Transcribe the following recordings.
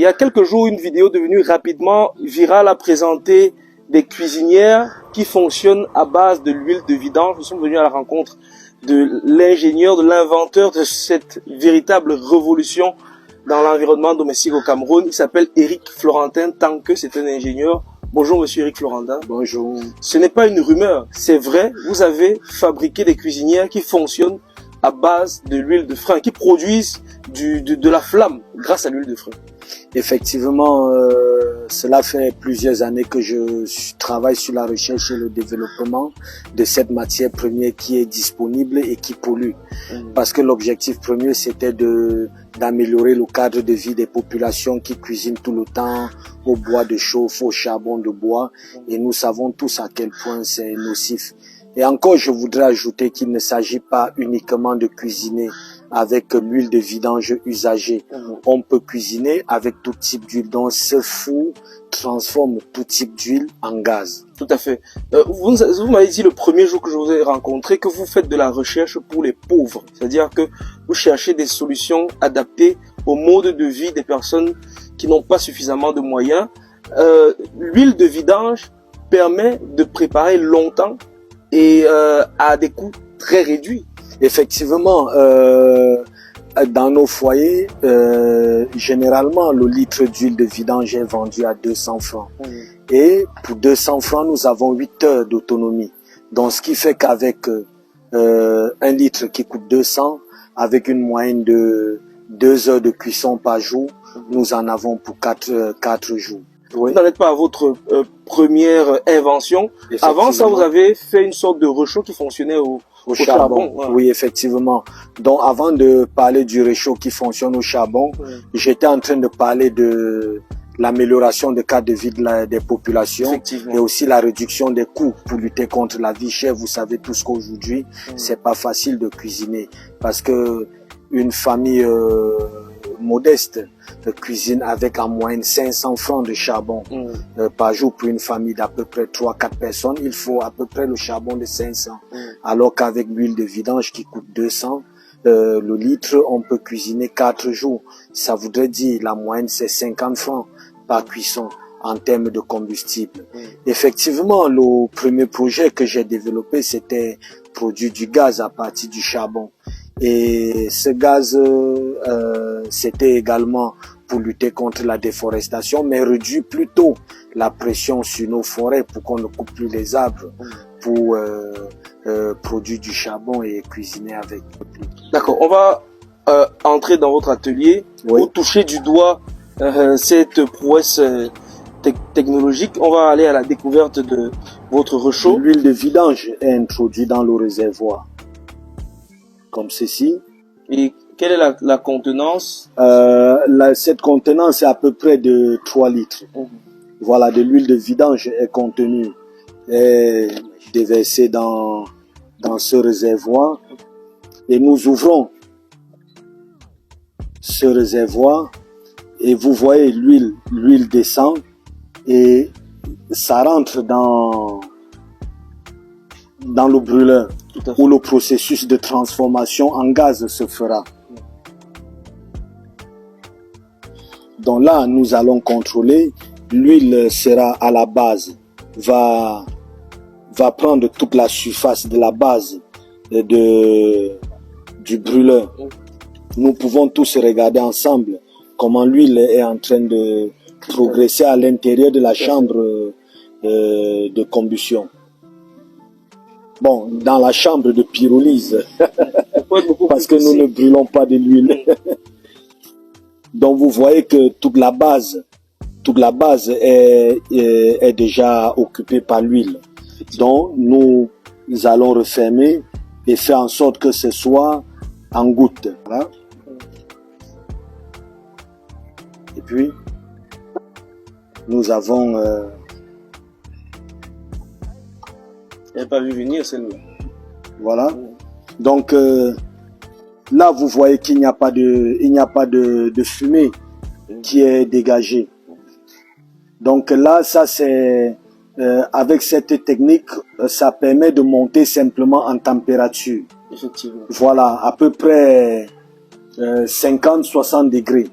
Il y a quelques jours, une vidéo devenue rapidement virale a présenté des cuisinières qui fonctionnent à base de l'huile de vidange. Nous sommes venus à la rencontre de l'ingénieur, de l'inventeur de cette véritable révolution dans l'environnement domestique au Cameroun. Il s'appelle Éric Florentin, tant que c'est un ingénieur. Bonjour monsieur Éric Florentin. Bonjour. Ce n'est pas une rumeur, c'est vrai. Vous avez fabriqué des cuisinières qui fonctionnent à base de l'huile de frein, qui produisent de la flamme grâce à l'huile de frein. Effectivement, cela fait plusieurs années que je travaille sur la recherche et le développement de cette matière première qui est disponible et qui pollue. Parce que l'objectif premier, c'était d'améliorer le cadre de vie des populations qui cuisinent tout le temps au bois de chauffe, au charbon de bois. Et nous savons tous à quel point c'est nocif. Et encore, je voudrais ajouter qu'il ne s'agit pas uniquement de cuisiner avec l'huile de vidange usagée. On peut cuisiner avec tout type d'huile. Donc, ce four transforme tout type d'huile en gaz. Tout à fait. Vous m'avez dit le premier jour que je vous ai rencontré que vous faites de la recherche pour les pauvres. C'est-à-dire que vous cherchez des solutions adaptées au mode de vie des personnes qui n'ont pas suffisamment de moyens. L'huile de vidange permet de préparer longtemps et à des coûts très réduits. Effectivement, dans nos foyers, généralement, le litre d'huile de vidange est vendu à 200 francs. Et pour 200 francs, nous avons 8 heures d'autonomie. Donc, ce qui fait qu'avec un litre qui coûte 200, avec une moyenne de 2 heures de cuisson par jour, nous en avons pour 4 jours. Oui. Vous n'en êtes pas à votre première invention. Avant ça, vous avez fait une sorte de réchaud qui fonctionnait au charbon. Ouais. Oui, effectivement. Donc, avant de parler du réchaud qui fonctionne au charbon, j'étais en train de parler de l'amélioration du cadre de vie des populations et aussi la réduction des coûts pour lutter contre la vie chère. Vous savez tous qu'aujourd'hui, c'est pas facile de cuisiner parce que une famille modeste cuisine avec en moyenne 500 francs de charbon par jour pour une famille d'à peu près 3-4 personnes. Il faut à peu près le charbon de 500. Alors qu'avec l'huile de vidange qui coûte 200, le litre, on peut cuisiner 4 jours. Ça voudrait dire la moyenne c'est 50 francs par cuisson en termes de combustible. Effectivement, le premier projet que j'ai développé, c'était produire du gaz à partir du charbon. Et ce gaz, c'était également pour lutter contre la déforestation, mais réduire plutôt la pression sur nos forêts pour qu'on ne coupe plus les arbres pour produire du charbon et cuisiner avec. D'accord, on va entrer dans votre atelier pour toucher du doigt cette prouesse technologique. On va aller à la découverte de votre réchaud. L'huile de vidange est introduite dans le réservoir. Comme ceci. Et quelle est la contenance? Cette contenance est à peu près de 3 litres. Voilà, de l'huile de vidange est contenue, est déversée dans ce réservoir. Et nous ouvrons ce réservoir et vous voyez l'huile descend et ça rentre dans le brûleur où le processus de transformation en gaz se fera. Donc là, nous allons contrôler. L'huile sera à la base, va prendre toute la surface de la base du brûleur. Nous pouvons tous regarder ensemble comment l'huile est en train de progresser à l'intérieur de la chambre de combustion. Bon, dans la chambre de pyrolyse, parce que nous ne brûlons pas de l'huile. Donc vous voyez que toute la base est déjà occupée par l'huile. Donc nous allons refermer et faire en sorte que ce soit en gouttes. Voilà. Et puis nous avons Je n'ai pas vu venir celle-là. Voilà. Donc là, vous voyez qu'il n'y a pas de fumée qui est dégagée. Donc là, ça c'est avec cette technique, ça permet de monter simplement en température. Effectivement. Voilà, à peu près 50-60 degrés.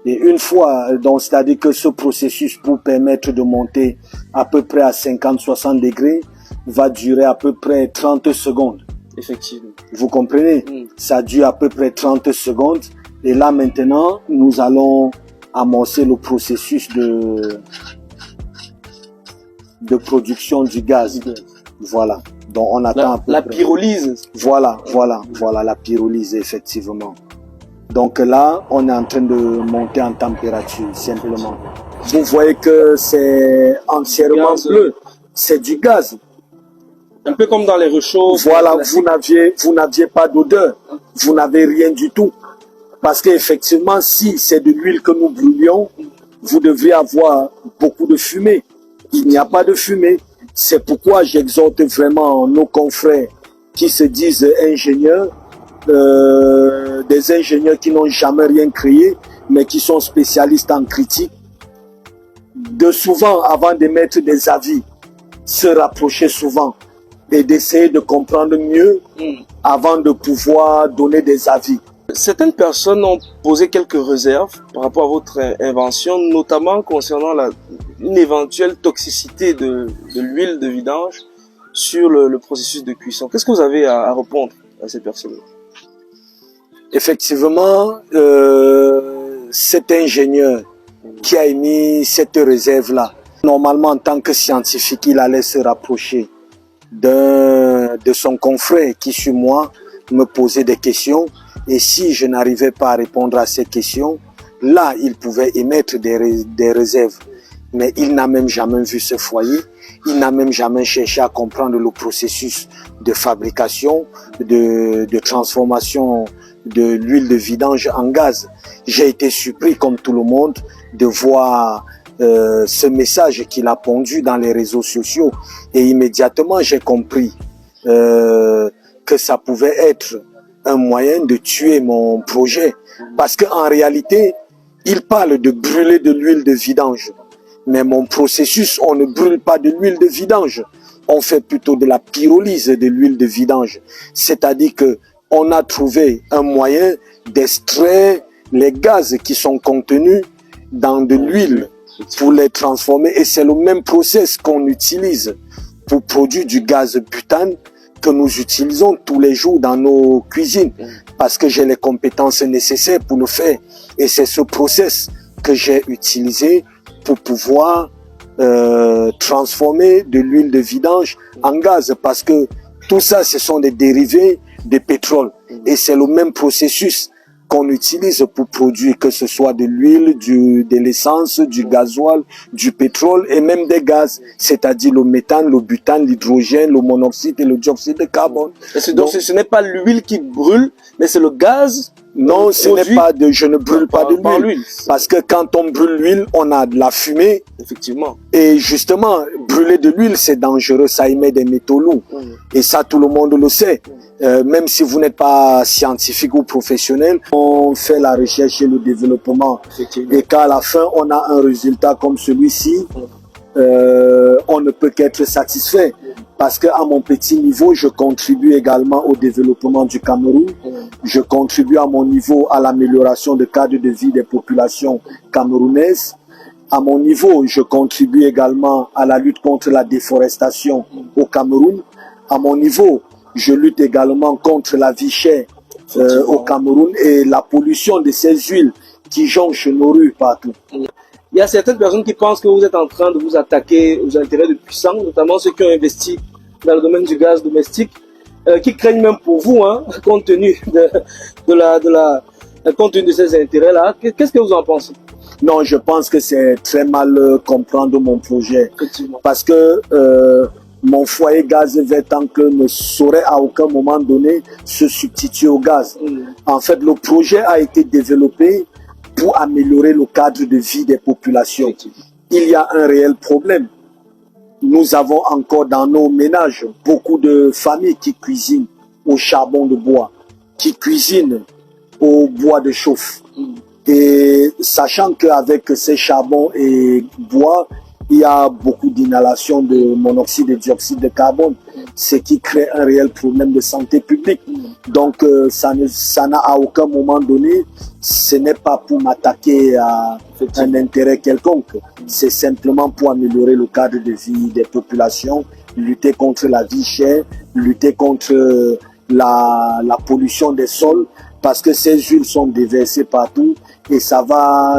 Et une fois, donc c'est-à-dire que ce processus pour permettre de monter à peu près à 50-60 degrés va durer à peu près 30 secondes. Effectivement. Vous comprenez? Ça dure à peu près 30 secondes. Et là maintenant, nous allons amorcer le processus de production du gaz. Voilà. Donc on attend la pyrolyse. Voilà, la pyrolyse effectivement. Donc là, on est en train de monter en température simplement. Vous voyez que c'est entièrement bleu. C'est du gaz. Un peu comme dans les réchauds. Voilà, vous n'aviez pas d'odeur. Vous n'avez rien du tout. Parce qu'effectivement, si c'est de l'huile que nous brûlions, vous devriez avoir beaucoup de fumée. Il n'y a pas de fumée. C'est pourquoi j'exhorte vraiment nos confrères qui se disent ingénieurs, des ingénieurs qui n'ont jamais rien créé, mais qui sont spécialistes en critique, de souvent, avant d'émettre des avis, se rapprocher souvent et d'essayer de comprendre mieux avant de pouvoir donner des avis. Certaines personnes ont posé quelques réserves par rapport à votre invention, notamment concernant une éventuelle toxicité de l'huile de vidange sur le processus de cuisson. Qu'est-ce que vous avez à répondre à ces personnes? Effectivement, cet ingénieur qui a émis cette réserve-là, normalement en tant que scientifique, il allait se rapprocher de son confrère qui, sur moi, me posait des questions. Et si je n'arrivais pas à répondre à ces questions, là, il pouvait émettre des réserves. Mais il n'a même jamais vu ce foyer. Il n'a même jamais cherché à comprendre le processus de fabrication, de transformation de l'huile de vidange en gaz. J'ai été surpris, comme tout le monde, de voir ce message qu'il a pondu dans les réseaux sociaux. Et immédiatement, j'ai compris que ça pouvait être un moyen de tuer mon projet. Parce qu'en réalité, il parle de brûler de l'huile de vidange. Mais mon processus, on ne brûle pas de l'huile de vidange. On fait plutôt de la pyrolyse de l'huile de vidange. C'est-à-dire que on a trouvé un moyen d'extraire les gaz qui sont contenus dans de l'huile pour les transformer. Et c'est le même process qu'on utilise pour produire du gaz butane que nous utilisons tous les jours dans nos cuisines, parce que j'ai les compétences nécessaires pour le faire. Et c'est ce process que j'ai utilisé pour pouvoir transformer de l'huile de vidange en gaz, parce que tout ça, ce sont des dérivés de pétrole. Et c'est le même processus qu'on utilise pour produire, que ce soit de l'huile, de l'essence, du gasoil, du pétrole et même des gaz, c'est-à-dire le méthane, le butane, l'hydrogène, le monoxyde et le dioxyde de carbone. Donc ce n'est pas l'huile qui brûle, mais c'est le gaz. Non, je ne brûle pas de l'huile. Parce que quand on brûle l'huile, on a de la fumée. Effectivement. Et justement, brûler de l'huile, c'est dangereux, ça émet des métaux lourds. Et ça, tout le monde le sait. Même si vous n'êtes pas scientifique ou professionnel, on fait la recherche et le développement. Et qu'à la fin, on a un résultat comme celui-ci, on ne peut qu'être satisfait. Parce qu'à mon petit niveau, je contribue également au développement du Cameroun. Je contribue à mon niveau à l'amélioration du cadre de vie des populations camerounaises. À mon niveau, je contribue également à la lutte contre la déforestation au Cameroun. À mon niveau, je lutte également contre la vie chère au Cameroun et la pollution de ces huiles qui jonchent nos rues partout. Il y a certaines personnes qui pensent que vous êtes en train de vous attaquer aux intérêts de puissants, notamment ceux qui ont investi dans le domaine du gaz domestique, qui craignent même pour vous, hein, compte tenu compte tenu de ces intérêts-là. Qu'est-ce que vous en pensez? Non, je pense que c'est très mal comprendre mon projet. Parce que mon foyer gaz Vertank ne saurait à aucun moment donné se substituer au gaz. En fait, le projet a été développé pour améliorer le cadre de vie des populations. Il y a un réel problème. Nous avons encore dans nos ménages beaucoup de familles qui cuisinent au charbon de bois, qui cuisinent au bois de chauffe. Et sachant qu'avec ces charbons et bois, il y a beaucoup d'inhalation de monoxyde et dioxyde de carbone, ce qui crée un réel problème de santé publique. Donc ça n'a à aucun moment donné, ce n'est pas pour m'attaquer à un intérêt quelconque, c'est simplement pour améliorer le cadre de vie des populations, lutter contre la vie chère, lutter contre la pollution des sols, parce que ces huiles sont déversées partout et ça va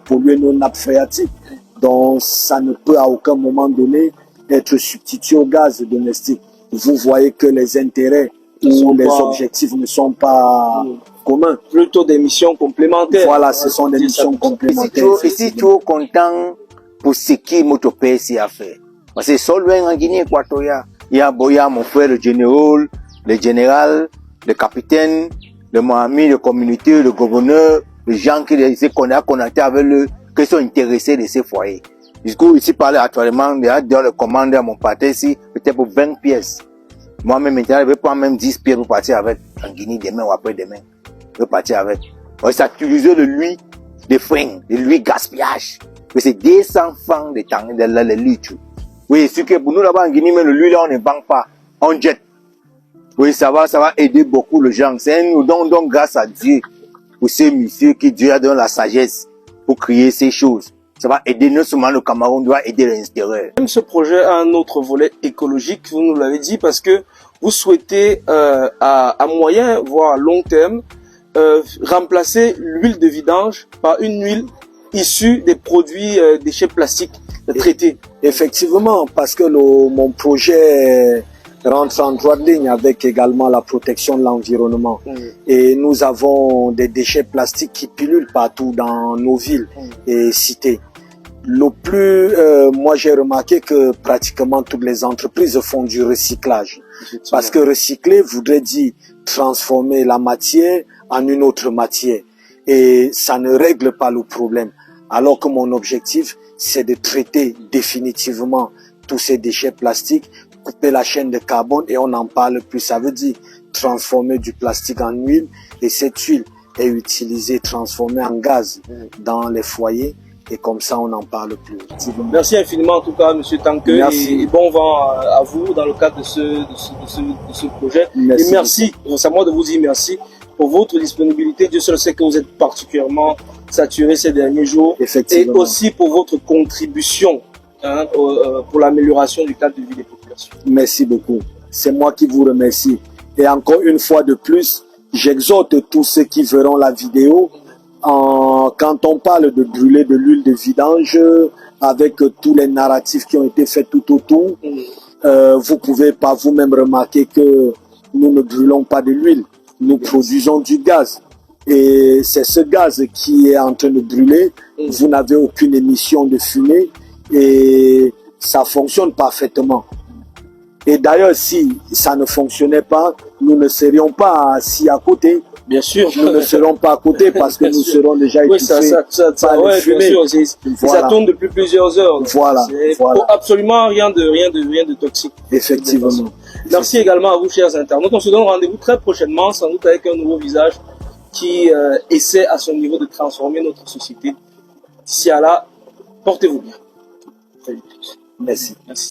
polluer nos nappes phréatiques. Donc ça ne peut à aucun moment donné être substitué au gaz domestique. Vous voyez que les intérêts ou les objectifs ne sont pas communs. Plutôt des missions complémentaires. Voilà, ce sont des missions complémentaires. Je suis toujours content pour ce qui notre pays a fait. Parce que seul loin en Guinée équatoriale, il y a mon frère le général, le capitaine, le Mohamed, le communauté, le gouverneur, les gens qui qu'on a connecté avec eux, qui sont intéressés de ces foyers. Du coup, ici, parler actuellement, il y a dans le commande à mon parti ici, peut-être pour 20 pièces. Moi-même, maintenant, je vais prendre même 10 pièces pour partir avec en Guinée demain ou après-demain. Je vais partir avec. On va utiliser de l'huile de frein, de l'huile gaspillage. Mais c'est 200 francs de temps de le litre. Oui, c'est que pour nous là-bas en Guinée, mais l'huile là, on ne vend pas. On jette. Oui, ça va aider beaucoup les gens. C'est un don, donc grâce à Dieu, pour ces messieurs qui Dieu a donné la sagesse pour créer ces choses. Ça va aider non seulement le Cameroun, doit aider l'extérieur. Même ce projet a un autre volet écologique, vous nous l'avez dit, parce que vous souhaitez à moyen, voire à long terme, remplacer l'huile de vidange par une huile issue des produits déchets plastiques traités. Effectivement, parce que mon projet rentre en droite ligne avec également la protection de l'environnement. Et nous avons des déchets plastiques qui pullulent partout dans nos villes et cités. Moi j'ai remarqué que pratiquement toutes les entreprises font du recyclage. Parce que recycler voudrait dire transformer la matière en une autre matière. Et ça ne règle pas le problème. Alors que mon objectif, c'est de traiter définitivement tous ces déchets plastiques, couper la chaîne de carbone et on n'en parle plus. Ça veut dire transformer du plastique en huile et cette huile est utilisée, transformée en gaz dans les foyers et comme ça on n'en parle plus. Merci infiniment en tout cas M. Tanke et bon vent à vous dans le cadre de ce projet. Merci. Et merci, c'est à moi de vous dire merci pour votre disponibilité. Dieu seul sait que vous êtes particulièrement saturé ces derniers jours et aussi pour votre contribution pour l'amélioration du cadre de vie des populations. Merci beaucoup. C'est moi qui vous remercie. Et encore une fois de plus, j'exhorte tous ceux qui verront la vidéo, quand on parle de brûler de l'huile de vidange, avec tous les narratifs qui ont été faits tout autour, vous pouvez par vous-même remarquer que nous ne brûlons pas de l'huile, nous produisons du gaz. Et c'est ce gaz qui est en train de brûler, vous n'avez aucune émission de fumée, et ça fonctionne parfaitement. Et d'ailleurs, si ça ne fonctionnait pas, nous ne serions pas assis à côté. Bien sûr. Nous ne serons pas à côté parce que nous serons déjà étouffés par les fumées. Ça tourne depuis plusieurs heures. Voilà. Absolument rien de toxique. Effectivement. Merci également à vous, chers internautes. On se donne rendez-vous très prochainement, sans doute avec un nouveau visage qui essaie à son niveau de transformer notre société. D'ici à là, portez-vous bien. Merci. Merci.